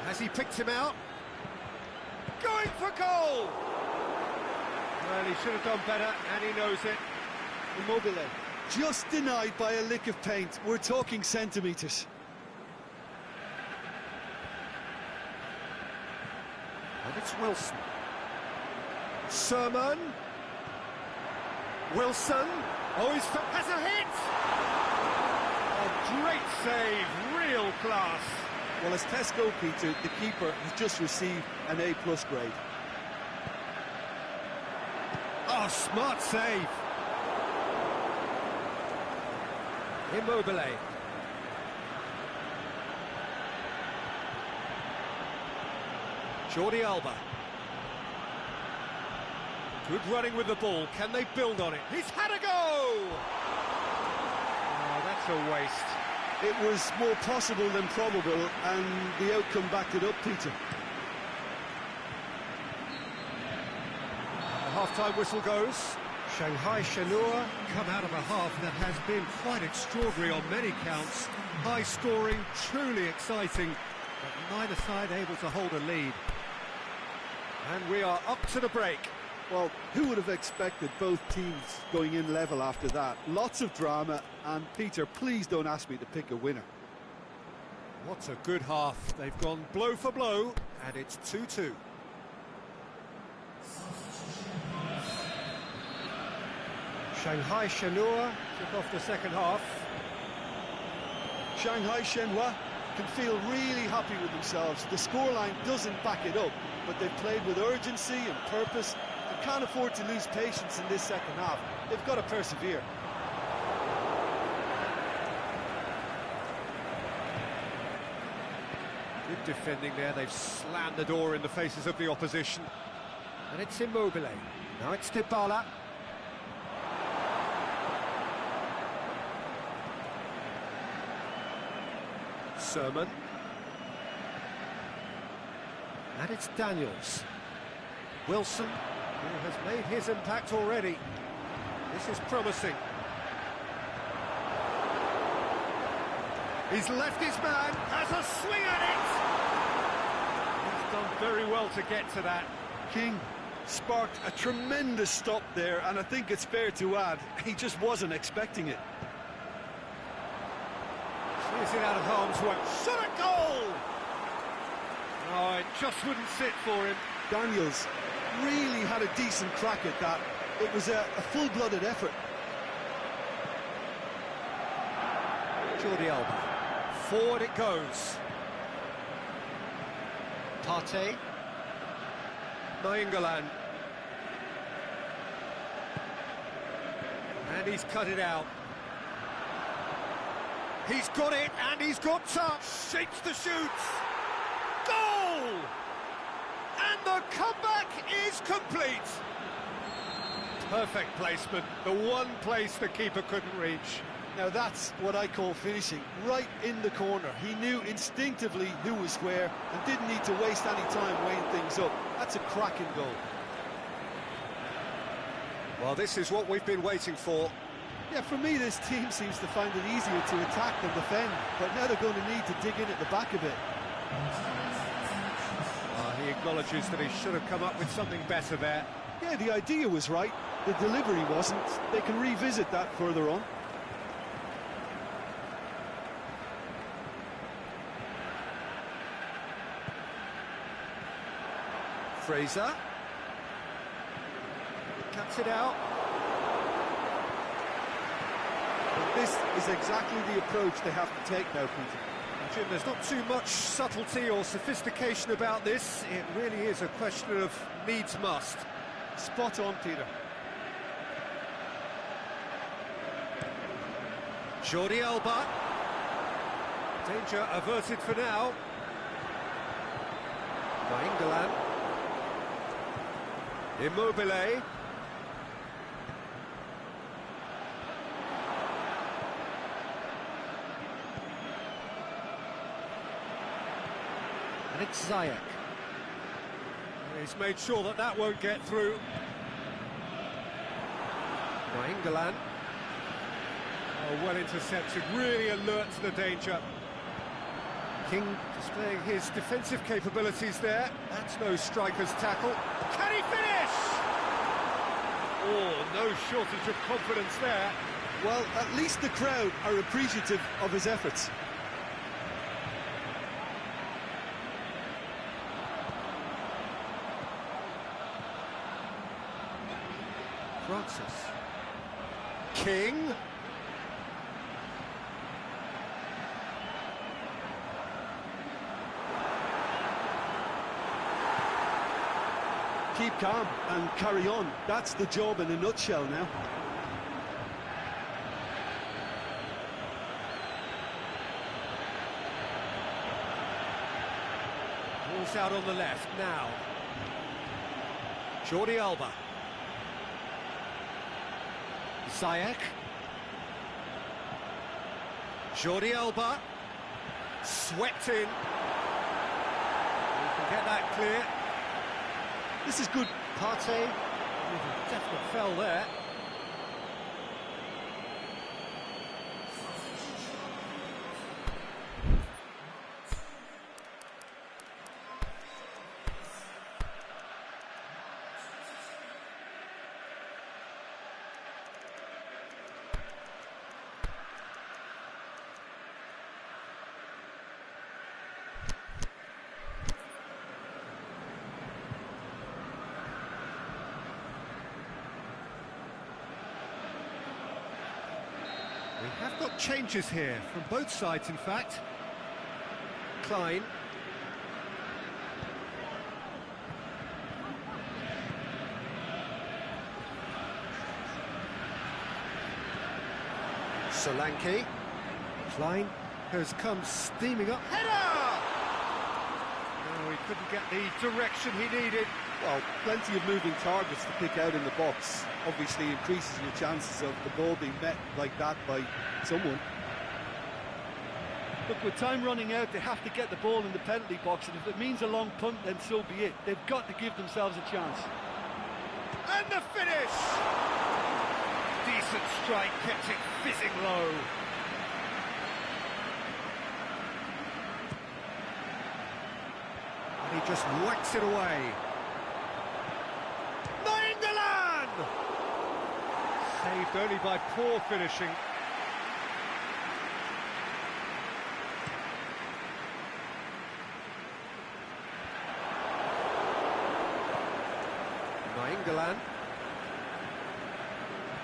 Has he picked him out? Going for goal! Well, he should have done better, and he knows it. Immobile, just denied by a lick of paint. We're talking centimetres. And it's Wilson. Sermon. Wilson. Oh, has a hit! A great save, real class. Well, as Tesco, Peter, the keeper has just received an A+ grade. Oh, smart save. Immobile. Jordi Alba. Good running with the ball. Can they build on it? He's had a go! Oh, that's a waste. It was more possible than probable, and the outcome backed it up, Peter. The half-time whistle goes. Shanghai Shenhua come out of a half that has been quite extraordinary on many counts. High scoring, truly exciting, but neither side able to hold a lead. And we are up to the break. Well, who would have expected both teams going in level after that? Lots of drama, and Peter, please don't ask me to pick a winner. What a good half. They've gone blow for blow, and it's 2-2. Shanghai Shenhua took off the second half. Shanghai Shenhua can feel really happy with themselves. The scoreline doesn't back it up, but they've played with urgency and purpose. They can't afford to lose patience in this second half. They've got to persevere. Good defending there. They've slammed the door in the faces of the opposition. And it's Immobile. Now it's Dybala. Sermon. And it's Daniels. Wilson, who has made his impact already. This is promising. He's left his man, has a swing at it! He's done very well to get to that. King sparked a tremendous stop there, and I think it's fair to add, he just wasn't expecting it. Clears it out of harm's way. Shot at goal! Oh, it just wouldn't sit for him. Daniels really had a decent crack at that. It was a full-blooded effort. Jordi Alba. Forward it goes. Partey. Nainggolan. And he's cut it out. He's got it, and he's got touch. Shapes the shoots. Goal! And the comeback is complete. Perfect placement. The one place the keeper couldn't reach. Now that's what I call finishing, right in the corner. He knew instinctively who was where and didn't need to waste any time weighing things up. That's a cracking goal. Well, this is what we've been waiting for. Yeah, for me, this team seems to find it easier to attack than defend, but now they're going to need to dig in at the back a bit. He acknowledges that he should have come up with something better there. Yeah, the idea was right, the delivery wasn't. They can revisit that further on. Fraser. Cuts it out. But this is exactly the approach they have to take now, Peter. Jim, there's not too much subtlety or sophistication about this. It really is a question of needs must. Spot on, Peter. Jordi Alba. Danger averted for now. England. Immobile. And it's Ziyech. He's made sure that that won't get through. England. Oh, well intercepted, really alert to the danger. King displaying his defensive capabilities there. That's no striker's tackle. Can he finish? Oh, no shortage of confidence there. Well, at least the crowd are appreciative of his efforts. Francis. King. Keep calm and carry on. That's the job in a nutshell now. Ball's out on the left now. Jordi Alba. Ziyech. Jordi Alba. Swept in. We can get that clear. This is good. Partey. Definite fell there. We have got changes here, from both sides in fact. Klein. Solanke. Klein has come steaming up. Header! No, he couldn't get the direction he needed. Well, plenty of moving targets to pick out in the box. Obviously increases your chances of the ball being met like that by someone. Look, with time running out, they have to get the ball in the penalty box, and if it means a long punt, then so be it. They've got to give themselves a chance. And the finish! Decent strike, kept it fizzing low. And he just whacks it away. Saved only by poor finishing. England.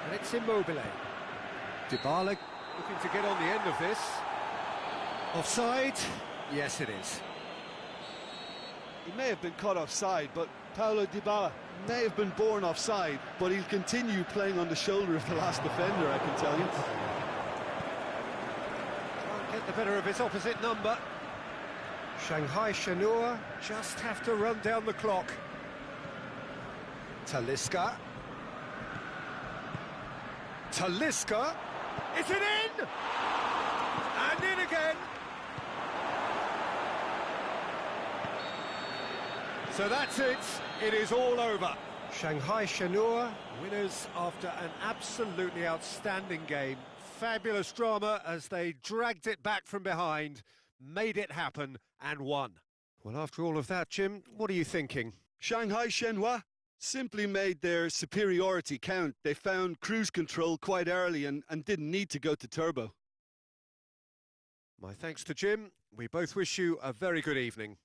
And it's Immobile. Dybala looking to get on the end of this. Offside? Yes, it is. He may have been caught offside, but Paulo Dybala may have been born offside, but he'll continue playing on the shoulder of the last defender, I can tell you. Can't get the better of his opposite number. Shanghai Shenhua just have to run down the clock. Talisca. Talisca. Is it in? And in again. So that's it. It is all over. Shanghai Shenhua, winners after an absolutely outstanding game. Fabulous drama as they dragged it back from behind, made it happen and won. Well, after all of that, Jim, what are you thinking? Shanghai Shenhua simply made their superiority count. They found cruise control quite early and didn't need to go to turbo. My thanks to Jim. We both wish you a very good evening.